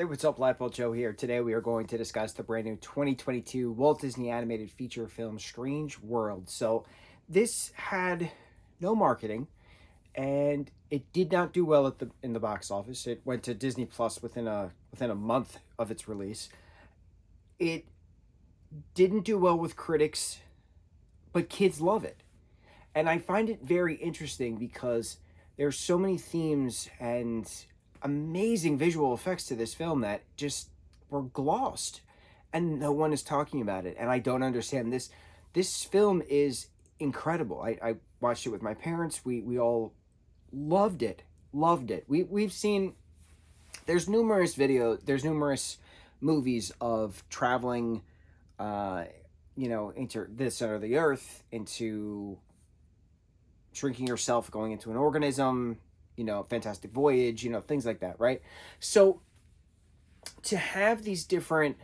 Hey, what's up, lightboltjoe here. Today we are going to discuss the brand new 2022 Walt Disney animated feature film Strange World. So this had no marketing and it did not do well in the box office. It went to Disney Plus within a month of its release. It didn't do well with critics, but kids love it. And I find it very interesting because there's so many themes and amazing visual effects to this film that just were glossed and no one is talking about it, and I don't understand this film is incredible. I watched it with my parents. We all loved it. We've seen, there's numerous movies of traveling, uh into this center of the earth, into shrinking yourself, going into an organism, Fantastic Voyage, things like that, right? So to have these different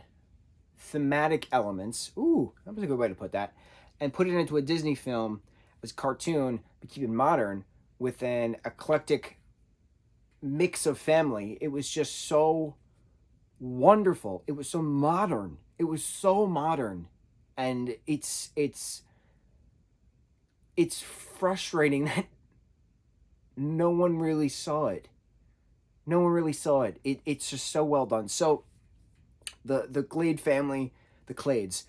thematic elements, ooh, that was a good way to put that, and put it into a Disney film as cartoon, but keep it modern with an eclectic mix of family, it was just so wonderful. It was so modern. It was so modern. And it's frustrating that no one really saw it. No one really saw it. It's just so well done. So the Glade family, the Clades,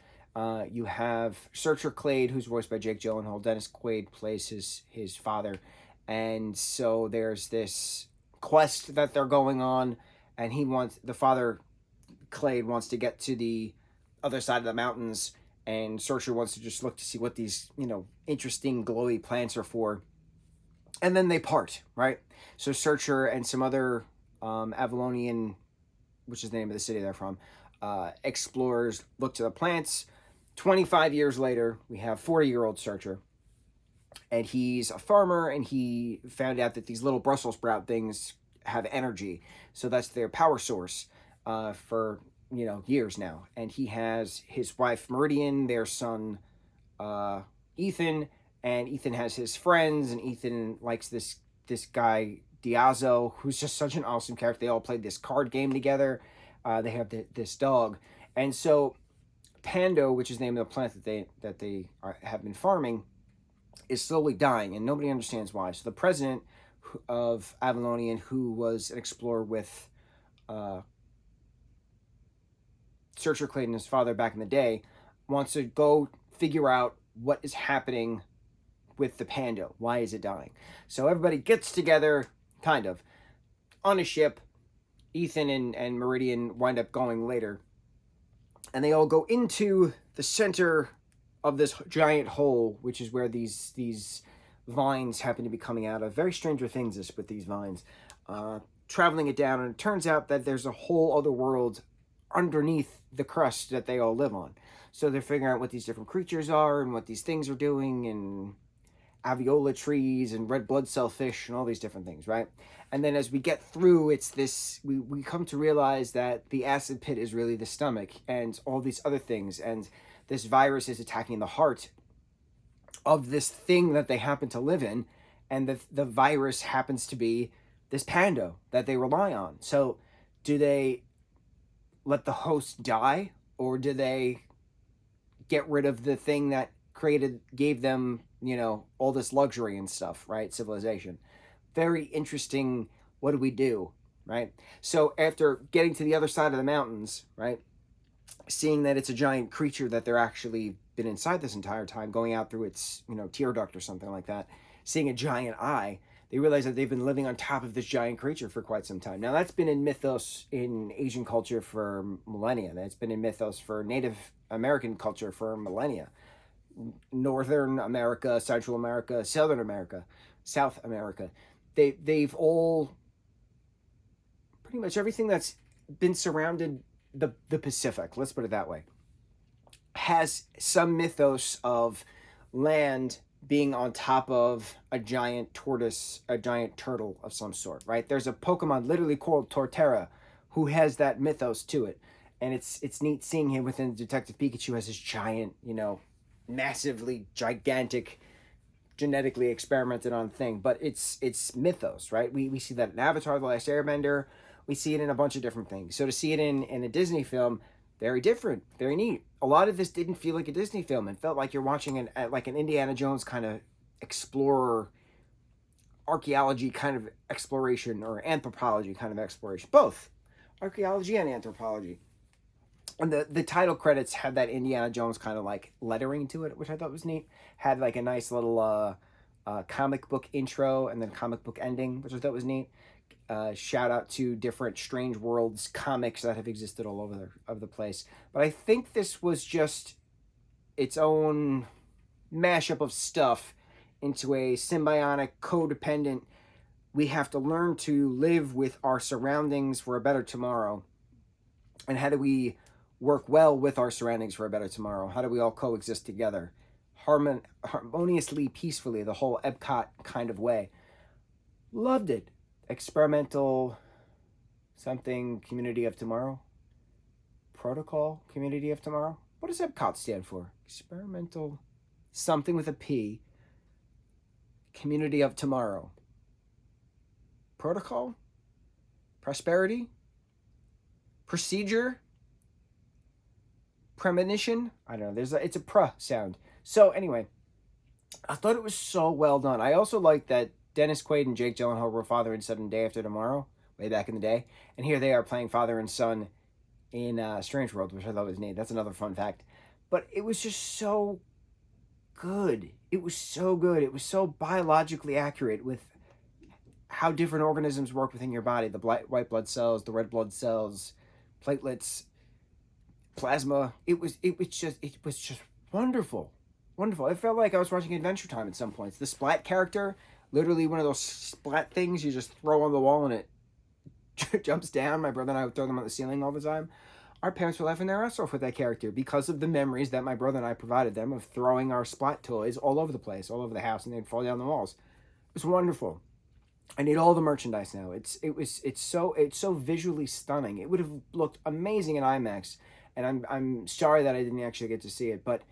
you have Searcher Clade, who's voiced by Jake Gyllenhaal. Dennis Quaid plays his father, and so there's this quest that they're going on, and the father Clade wants to get to the other side of the mountains, and Searcher wants to just look to see what these interesting glowy plants are for, and then they part, right? So Searcher and some other Avalonian, which is the name of the city they're from, explorers look to the plants. 25 years later, we have 40-year-old Searcher, and he's a farmer, and he found out that these little Brussels sprout things have energy, so that's their power source for years now. And he has his wife Meridian, their son Ethan, and Ethan has his friends, and Ethan likes this guy Diazo, who's just such an awesome character. They all played this card game together. They have this dog, and so Pando, which is the name of the plant that they have been farming, is slowly dying, and nobody understands why. So the president of Avalonian, who was an explorer with Searcher Clade and his father back in the day, wants to go figure out what is happening with the Pando. Why is it dying? So everybody gets together, kind of, on a ship. Ethan and Meridian wind up going later, and they all go into the center of this giant hole, which is where these vines happen to be coming out of. Very Stranger Things with these vines, traveling it down, and it turns out that there's a whole other world underneath the crust that they all live on. So they're figuring out what these different creatures are and what these things are doing, and aviola trees and red blood cell fish and all these different things, right? And then as we get through, it's this, we come to realize that the acid pit is really the stomach and all these other things, and this virus is attacking the heart of this thing that they happen to live in, and the virus happens to be this Pando that they rely on. So do they let the host die, or do they get rid of the thing that gave them all this luxury and stuff, right? Civilization. Very interesting. What do we do, right? So after getting to the other side of the mountains, right, seeing that it's a giant creature that they're actually been inside this entire time, going out through its tear duct or something like that, seeing a giant eye, they realize that they've been living on top of this giant creature for quite some time. Now, that's been in mythos in Asian culture for millennia. That's been in mythos for Native American culture for millennia. Northern America, Central America, Southern America, South America. They've all, pretty much everything that's been surrounded the Pacific, let's put it that way, has some mythos of land being on top of a giant tortoise, a giant turtle of some sort, right? There's a Pokemon literally called Torterra who has that mythos to it. And it's neat seeing him within Detective Pikachu as this giant, massively gigantic, genetically experimented on thing. But it's mythos, right? We see that in Avatar: The Last Airbender. We see it in a bunch of different things. So to see it in a Disney film, very different, very neat. A lot of this didn't feel like a Disney film. It felt like you're watching an Indiana Jones kind of explorer, archaeology kind of exploration, or anthropology kind of exploration. Both archaeology and anthropology. And the title credits had that Indiana Jones kind of like lettering to it, which I thought was neat. Had like a nice little comic book intro and then comic book ending, which I thought was neat. Shout out to different Strange Worlds comics that have existed all over the place. But I think this was just its own mashup of stuff into a symbiotic, codependent, we have to learn to live with our surroundings for a better tomorrow. And how do we work well with our surroundings for a better tomorrow? How do we all coexist together? Harmoniously, peacefully, the whole Epcot kind of way. Loved it. Experimental something community of tomorrow. Protocol community of tomorrow. What does Epcot stand for? Experimental something with a P. Community of tomorrow. Protocol? Prosperity? Procedure? Premonition? I don't know. It's a pr sound. So anyway, I thought it was so well done. I also like that Dennis Quaid and Jake Gyllenhaal were father and son in Day After Tomorrow, way back in the day. And here they are playing father and son in Strange World, which I thought was neat. That's another fun fact. But it was just so good. It was so good. It was so biologically accurate with how different organisms work within your body. The white blood cells, the red blood cells, platelets, plasma. It was just wonderful. Wonderful. It felt like I was watching Adventure Time at some points. The Splat character, literally one of those splat things you just throw on the wall and it jumps down. My brother and I would throw them on the ceiling all the time. Our parents were laughing their ass off with that character because of the memories that my brother and I provided them of throwing our Splat toys all over the place, all over the house, and they'd fall down the walls. It was wonderful. I need all the merchandise now. It's so visually stunning. It would have looked amazing in IMAX, and I'm sorry that I didn't actually get to see it. But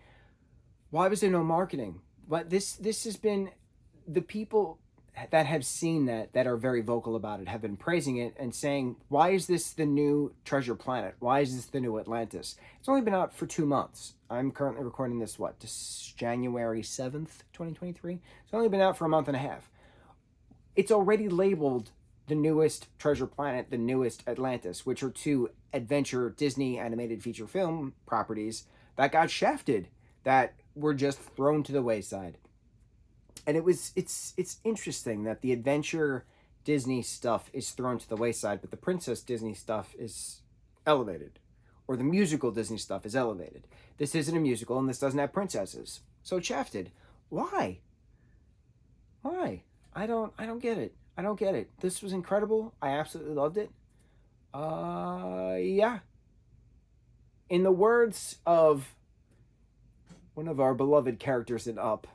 why was there no marketing? But this has been, the people that have seen that are very vocal about it have been praising it and saying, why is this the new Treasure Planet? Why is this the new Atlantis? It's only been out for 2 months. I'm currently recording this, January 7th, 2023? It's only been out for a month and a half. It's already labeled the newest Treasure Planet, the newest Atlantis, which are two adventure Disney animated feature film properties that got shafted, that were just thrown to the wayside. And it's interesting that the adventure Disney stuff is thrown to the wayside, but the princess Disney stuff is elevated, or the musical Disney stuff is elevated. This isn't a musical, and this doesn't have princesses, so it's shafted. Why? I don't get it. I don't get it. This was incredible. I absolutely loved it. Yeah. In the words of one of our beloved characters in Up,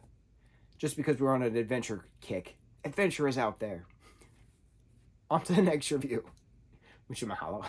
just because we're on an adventure kick, adventure is out there. On to the next review. Mucho mahalo.